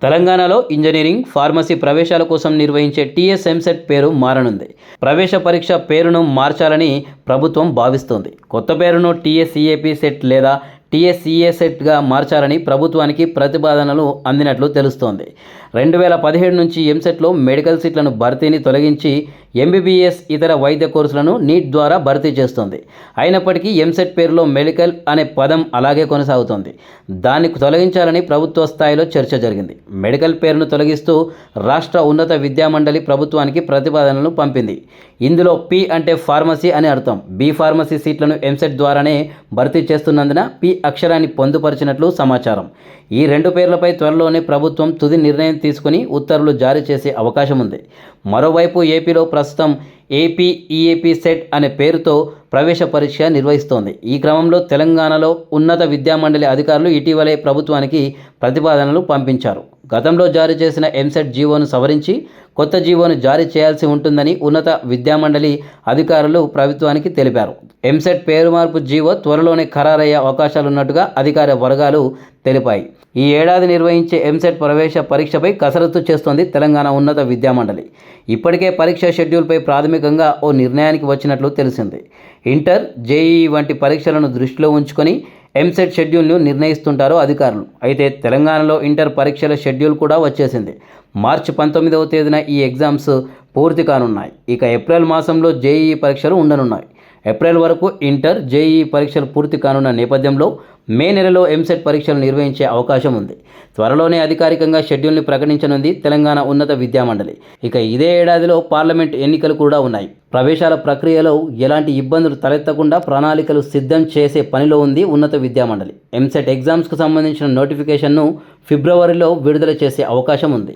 తెలంగాణలో engineering, pharmacy ప్రవేశాల కోసం నిర్వహించే టీఎస్ ఎంసెట్ పేరు మారనుంది. ప్రవేశ పరీక్ష పేరును మార్చాలని ప్రభుత్వం భావిస్తోంది. కొత్త పేరును టీఎస్ఈఏపీ సెట్ లేదా టీఎస్ఈఏ సెట్గా మార్చాలని ప్రభుత్వానికి ప్రతిపాదనలు అందినట్లు తెలుస్తోంది. 2017 నుంచి ఎంసెట్లో మెడికల్ సీట్లను భర్తీని తొలగించి ఎంబీబీఎస్ ఇతర వైద్య కోర్సులను నీట్ ద్వారా భర్తీ చేస్తోంది. అయినప్పటికీ ఎంసెట్ పేరులో మెడికల్ అనే పదం అలాగే కొనసాగుతోంది. దాన్ని తొలగించాలని ప్రభుత్వ స్థాయిలో చర్చ జరిగింది. మెడికల్ పేరును తొలగిస్తూ రాష్ట్ర ఉన్నత విద్యామండలి ప్రభుత్వానికి ప్రతిపాదనలు పంపింది. ఇందులో పి అంటే ఫార్మసీ అని అర్థం. బి ఫార్మసీ సీట్లను ఎంసెట్ ద్వారానే భర్తీ చేస్తున్నందున పి అక్షరాన్ని పొందుపరిచినట్లు సమాచారం. ఈ రెండు పేర్లపై త్వరలోనే ప్రభుత్వం తుది నిర్ణయం తీసుకుని ఉత్తర్వులు జారీ చేసే అవకాశం ఉంది. మరోవైపు ఏపీలో ప్రస్తుతం ఏపీఈఏపీ సెట్ అనే పేరుతో ప్రవేశ పరీక్ష నిర్వహిస్తోంది. ఈ క్రమంలో తెలంగాణలో ఉన్నత విద్యామండలి అధికారులు ఇటీవలే ప్రభుత్వానికి ప్రతిపాదనలు పంపించారు. గతంలో జారీ చేసిన ఎంసెట్ జీవోను సవరించి కొత్త జీవోను జారీ చేయాల్సి ఉంటుందని ఉన్నత విద్యామండలి అధికారులు ప్రభుత్వానికి తెలిపారు. ఎంసెట్ పేరు మార్పు జీవో త్వరలోనే ఖరారయ్యే అవకాశాలున్నట్టుగా అధికార వర్గాలు తెలిపాయి. ఈ ఏడాది నిర్వహించే ఎంసెట్ ప్రవేశ పరీక్షపై కసరత్తు చేస్తోంది తెలంగాణ ఉన్నత విద్యామండలి. ఇప్పటికే పరీక్ష షెడ్యూల్పై ప్రాథమికంగా ఓ నిర్ణయానికి వచ్చినట్లు తెలిసింది. ఇంటర్, జేఈఈ వంటి పరీక్షలను దృష్టిలో ఉంచుకొని ఎంసెట్ షెడ్యూల్ను నిర్ణయిస్తుంటారు అధికారులు. అయితే తెలంగాణలో ఇంటర్ పరీక్షల షెడ్యూల్ కూడా వచ్చేసింది. మార్చి 19వ తేదీన ఈ ఎగ్జామ్స్ పూర్తి కానున్నాయి. ఇక ఏప్రిల్ మాసంలో జేఈఈ పరీక్షలు ఉండనున్నాయి. ఏప్రిల్ వరకు ఇంటర్, జేఈఈ పరీక్షలు పూర్తి కానున్న నేపథ్యంలో మే నెలలో ఎంసెట్ పరీక్షలు నిర్వహించే అవకాశం ఉంది. త్వరలోనే అధికారికంగా షెడ్యూల్ని ప్రకటించనుంది తెలంగాణ ఉన్నత విద్యామండలి. ఇక ఇదే ఏడాదిలో పార్లమెంట్ ఎన్నికలు కూడా ఉన్నాయి. ప్రవేశాల ప్రక్రియలో ఎలాంటి ఇబ్బందులు తలెత్తకుండా ప్రణాళికలు సిద్ధం చేసే పనిలో ఉంది ఉన్నత విద్యామండలి. ఎంసెట్ ఎగ్జామ్స్కు సంబంధించిన నోటిఫికేషన్ను ఫిబ్రవరిలో విడుదల చేసే అవకాశం ఉంది.